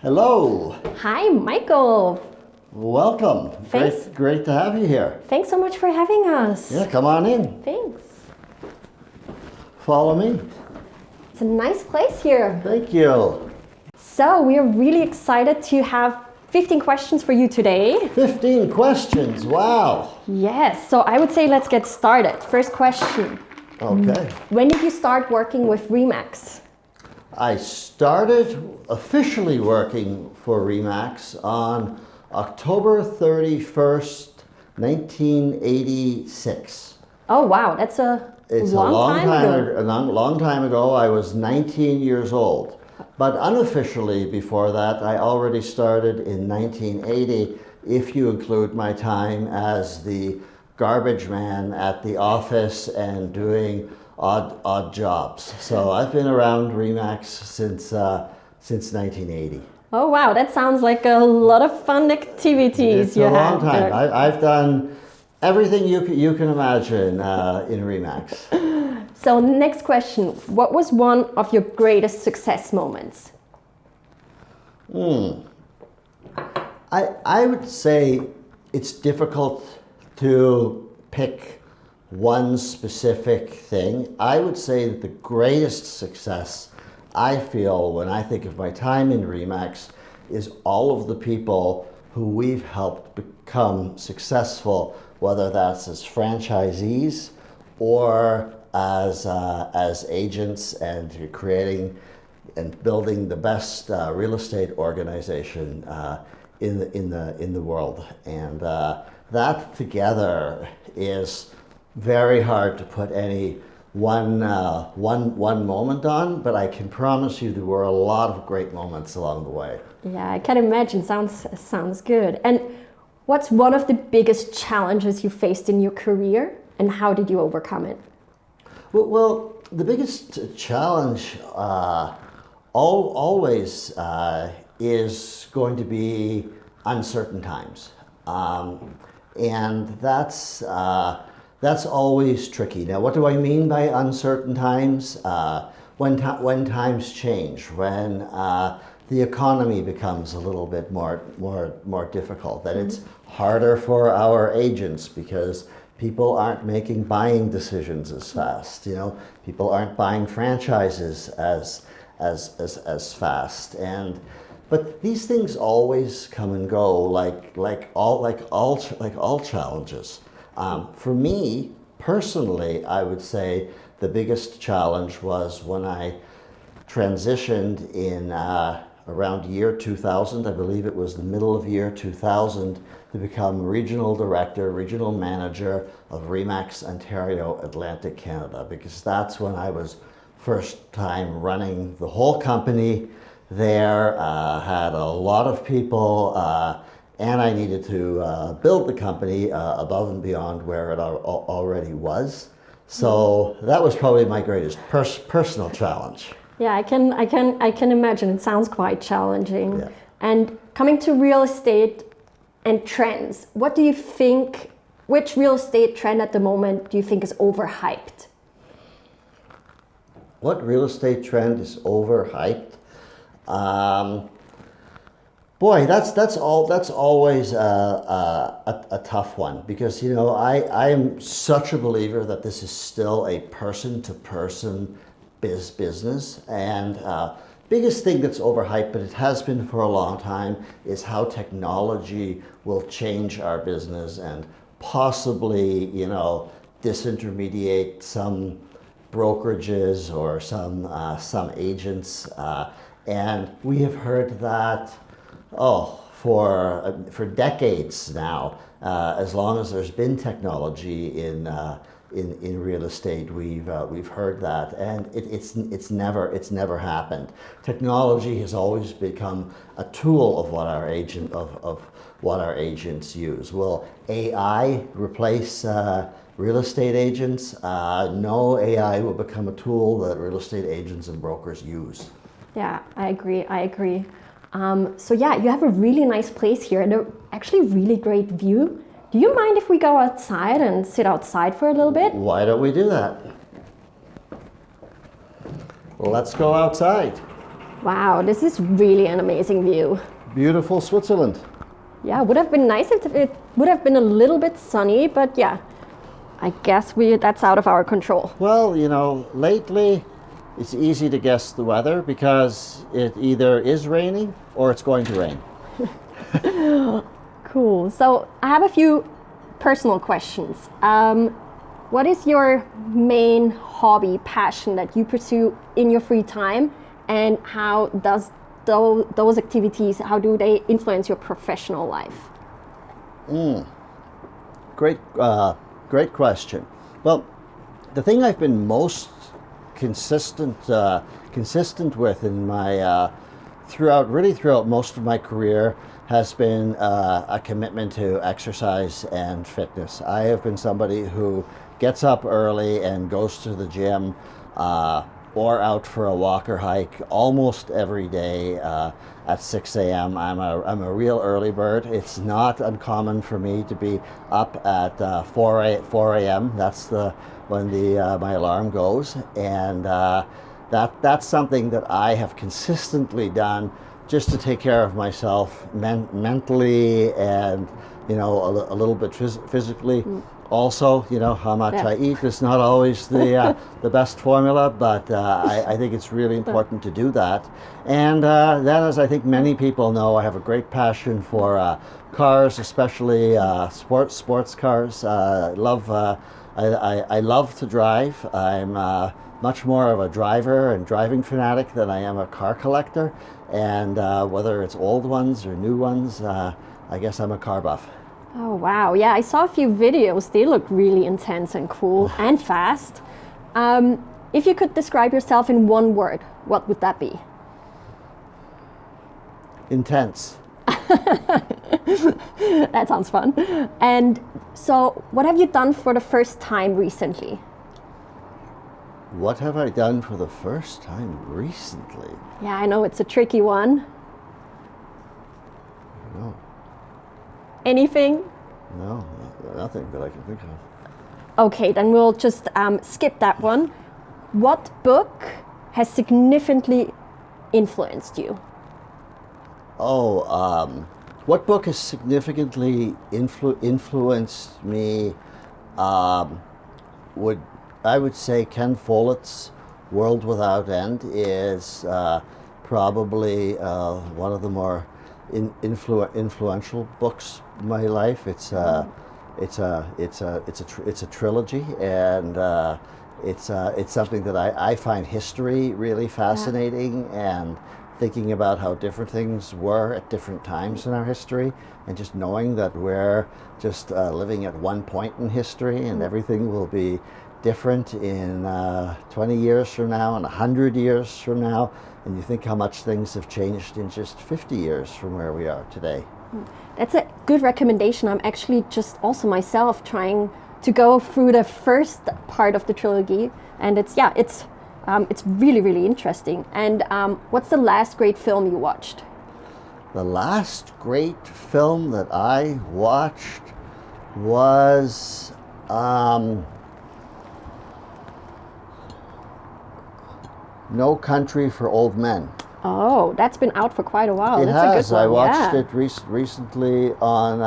Hello. Hi, Michael. Welcome. Thanks. Great to have you here. Thanks so much for having us. Yeah, come on in. Thanks. Follow me. It's a nice place here. Thank you. So we are really excited to have 15 questions for you today. 15 questions. Wow. Yes, so I would say let's get started. First question. Okay. When did you start working with Remax? I started officially working for Remax on October 31st, 1986. Oh wow, that's It's long a long time ago. long time ago. I was 19 years old. But unofficially before that, I already started in 1980, if you include my time as the garbage man at the office and doing odd jobs. So I've been around Remax since 1980. Oh wow, that sounds like a lot of fun activities It's you a long have time. there. I've done everything you can imagine in Remax. So next question, what was one of your greatest success moments? I would say it's difficult to pick one specific thing. I would say that the greatest success I feel when I think of my time in Remax is all of the people who we've helped become successful, whether that's as franchisees or as agents, and creating and building the best real estate organization in the world. And that together is very hard to put any one moment on, but I can promise you there were a lot of great moments along the way. Yeah, I can imagine. Sounds good. And what's one of the biggest challenges you faced in your career, and how did you overcome it? Well, the biggest challenge always is going to be uncertain times, and that's always tricky. Now, what do I mean by uncertain times? When times change, when the economy becomes a little bit more difficult, that it's harder for our agents because people aren't making buying decisions as fast. People aren't buying franchises as fast, but these things always come and go, like all challenges. For me personally, I would say the biggest challenge was when I transitioned in around year 2000. I believe it was the middle of year 2000, to become regional director, regional manager of Remax Ontario, Atlantic Canada, because that's when I was first time running the whole company there, had a lot of people, and I needed to build the company above and beyond where it already was. So that was probably my greatest personal challenge. Yeah, I can imagine. It sounds quite challenging. Yeah. And coming to real estate and trends, what do you think? Which real estate trend at the moment do you think is overhyped? What real estate trend is overhyped? Boy, that's always a tough one, because I am such a believer that this is still a person-to-person business, and biggest thing that's overhyped, but it has been for a long time, is how technology will change our business and possibly disintermediate some brokerages or some agents, and we have heard that for decades now. As long as there's been technology in real estate, we've heard that, and it's never happened. Technology has always become a tool of what our agents use. Will AI replace real estate agents? No, AI will become a tool that real estate agents and brokers use. Yeah, I agree. So yeah, you have a really nice place here and actually really great view. Do you mind if we go outside and sit outside for a little bit? Why don't we do that? Well, let's go outside. Wow, this is really an amazing view. Beautiful Switzerland. Yeah, would have been nice if it would have been a little bit sunny, but yeah, I guess that's out of our control. Well, you know, lately it's easy to guess the weather because it either is raining or it's going to rain. Cool. So I have a few personal questions. What is your main hobby, passion that you pursue in your free time, and how does those activities, how do they influence your professional life? Great question. Well, the thing I've been most consistent with in my throughout most of my career has been a commitment to exercise and fitness. I have been somebody who gets up early and goes to the gym or out for a walk or hike almost every day at 6 a.m. I'm a real early bird. It's not uncommon for me to be up at 4 a.m. That's when my alarm goes, and that's something that I have consistently done just to take care of myself mentally and, you know, a little bit physically. Also, you know, how much I eat is not always the best formula, but I think it's really important to do that. And then, as I think many people know, I have a great passion for cars, especially sports cars. I love to drive. I'm much more of a driver and driving fanatic than I am a car collector. And whether it's old ones or new ones, I guess I'm a car buff. Oh wow, yeah, I saw a few videos. They look really intense and cool and fast. If you could describe yourself in one word, what would that be? Intense. That sounds fun. And so, what have you done for the first time recently? What have I done for the first time recently? Yeah, I know it's a tricky one. No. Anything? No, nothing that I can think of. Okay, then we'll just skip that one. What book has significantly influenced you? What book has significantly influenced me I would say Ken Follett's World Without End is probably one of the more influential books in my life. It's a trilogy, and it's something that I find history really fascinating, and thinking about how different things were at different times in our history, and just knowing that we're just living at one point in history, and everything will be different in 20 years from now and 100 years from now, and you think how much things have changed in just 50 years from where we are today. That's a good recommendation. I'm actually just also myself trying to go through the first part of the trilogy, and it's really, really interesting. And what's the last great film you watched? The last great film that I watched was No Country for Old Men. Oh, that's been out for quite a while. It That's has. a good one. I watched it recently on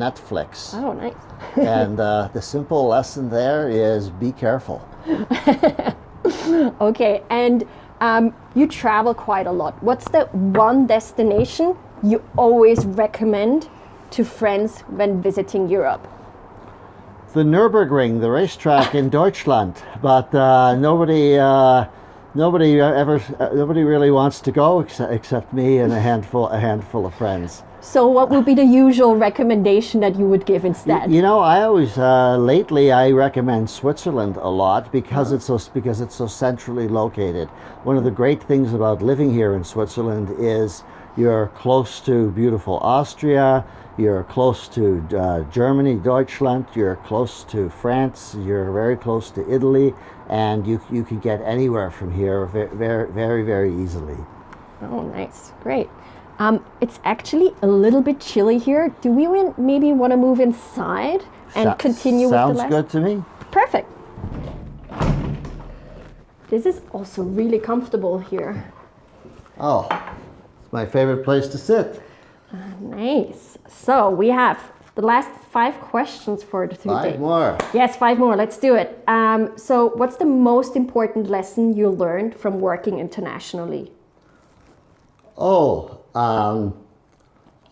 Netflix. Oh, nice. And the simple lesson there is be careful. Okay, and you travel quite a lot. What's the one destination you always recommend to friends when visiting Europe? The Nürburgring, the racetrack in Deutschland, but nobody really wants to go except me and a handful of friends. So what would be the usual recommendation that you would give instead? You know, I always lately I recommend Switzerland a lot because it's so centrally located. One of the great things about living here in Switzerland is you're close to beautiful Austria, you're close to Germany, Deutschland, you're close to France, you're very close to Italy, and you can get anywhere from here very easily. Oh, nice. Great. It's actually a little bit chilly here. Do we maybe want to move inside and continue with the Sounds lesson? good to me. Perfect. This is also really comfortable here. Oh, it's my favorite place to sit. Nice. So we have the last 5 questions for the today. 5 more. Yes, 5 more. Let's do it. So what's the most important lesson you learned from working internationally?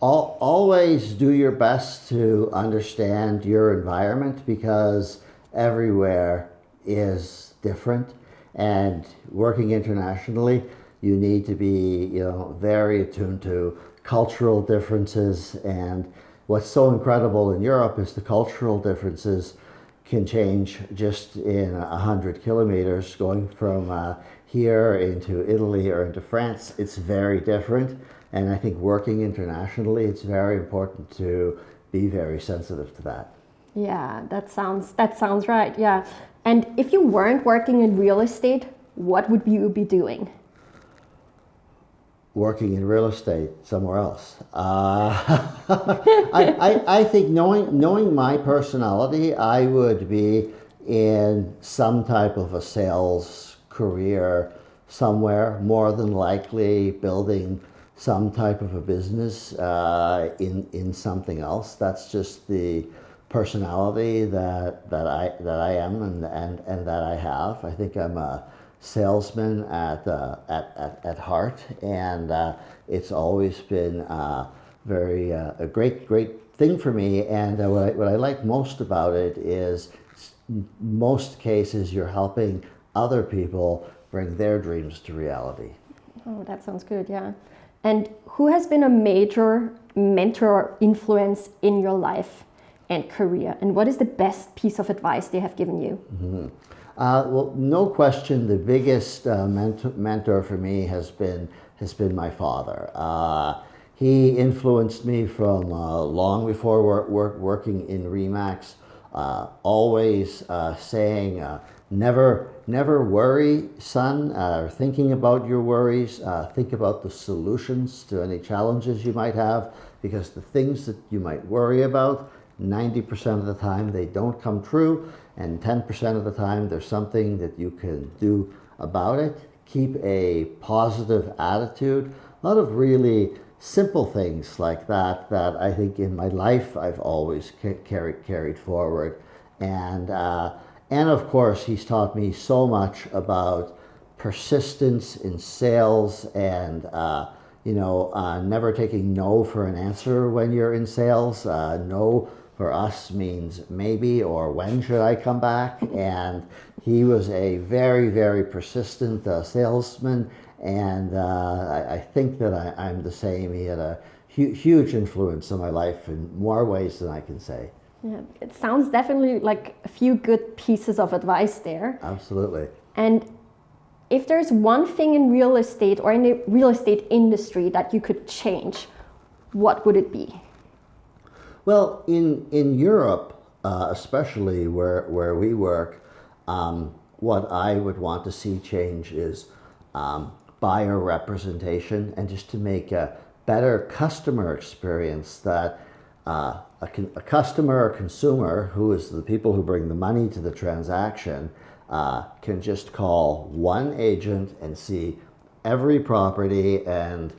Always do your best to understand your environment, because everywhere is different, and working internationally, you need to be, very attuned to cultural differences. And what's so incredible in Europe is the cultural differences can change just in 100 kilometers. Going from here into Italy or into France, it's very different. And I think working internationally, it's very important to be very sensitive to that. Yeah, that sounds right. Yeah. And if you weren't working in real estate, what would you be doing? Working in real estate somewhere else. I think knowing my personality, I would be in some type of a sales career somewhere, more than likely building some type of a business in something else. That's just the personality that I am and that I have. I think I'm a salesman at heart, and it's always been a great thing for me. And what I like most about it is, most cases you're helping other people bring their dreams to reality. Oh, that sounds good. Yeah. And who has been a major mentor or influence in your life and career? And what is the best piece of advice they have given you? Mm-hmm. Well, no question, the biggest mentor for me has been my father. He influenced me from long before working in Remax. Always saying, never worry, son. Thinking about your worries, think about the solutions to any challenges you might have, because the things that you might worry about, 90% of the time they don't come true, and 10% of the time there's something that you can do about it. Keep a positive attitude. A lot of really simple things like that I think in my life I've always carried forward. And of course, he's taught me so much about persistence in sales, and never taking no for an answer when you're in sales. No for us means maybe, or when should I come back? And he was a very, very persistent salesman, and I think that I'm the same. He had a huge influence on my life in more ways than I can say. Yeah, it sounds definitely like a few good pieces of advice there. Absolutely. And if there's one thing in real estate or in the real estate industry that you could change, what would it be? Well, in Europe, especially where we work, what I would want to see change is buyer representation, and just to make a better customer experience, that a customer or consumer, who is the people who bring the money to the transaction, can just call one agent and see every property, and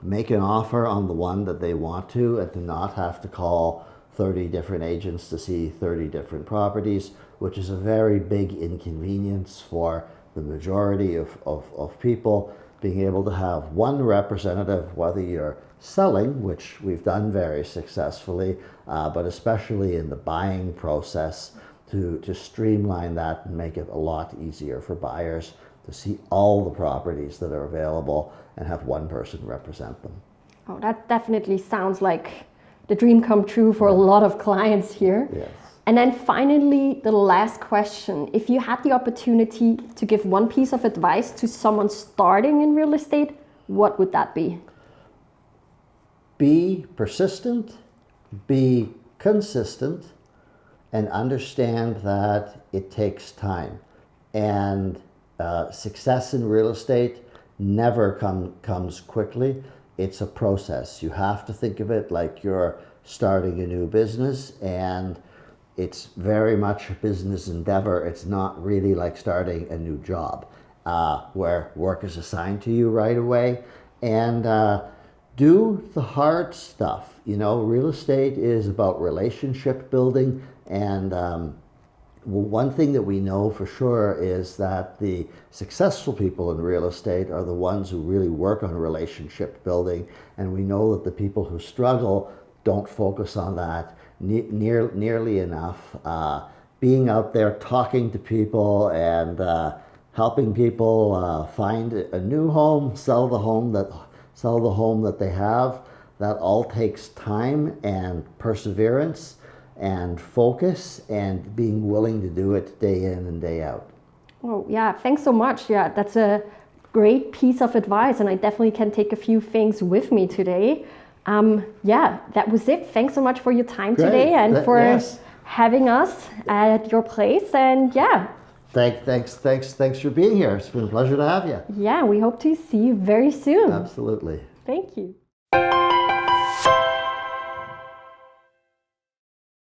make an offer on the one that they want to, and to not have to call 30 different agents to see 30 different properties, which is a very big inconvenience for the majority of people. Being able to have one representative, whether you're selling, which we've done very successfully, but especially in the buying process, to streamline that and make it a lot easier for buyers to see all the properties that are available and have one person represent them. Oh, that definitely sounds like the dream come true for a lot of clients here. Yes. And then finally, the last question. If you had the opportunity to give one piece of advice to someone starting in real estate, what would that be? Be persistent, be consistent, and understand that it takes time. And success in real estate never comes quickly. It's a process. You have to think of it like you're starting a new business, and it's very much a business endeavor. It's not really like starting a new job where work is assigned to you right away. And do the hard stuff. You know, real estate is about relationship building, and one thing that we know for sure is that the successful people in real estate are the ones who really work on relationship building, and we know that the people who struggle don't focus on that nearly enough. Being out there talking to people and helping people find a new home, sell the home that they have, that all takes time and perseverance and focus and being willing to do it day in and day out. Oh, yeah, thanks so much. Yeah, that's a great piece of advice, and I definitely can take a few things with me today. Yeah, that was it. Thanks so much for your time today and for having us at your place. And yeah. Thanks for being here. It's been a pleasure to have you. Yeah, we hope to see you very soon. Absolutely. Thank you.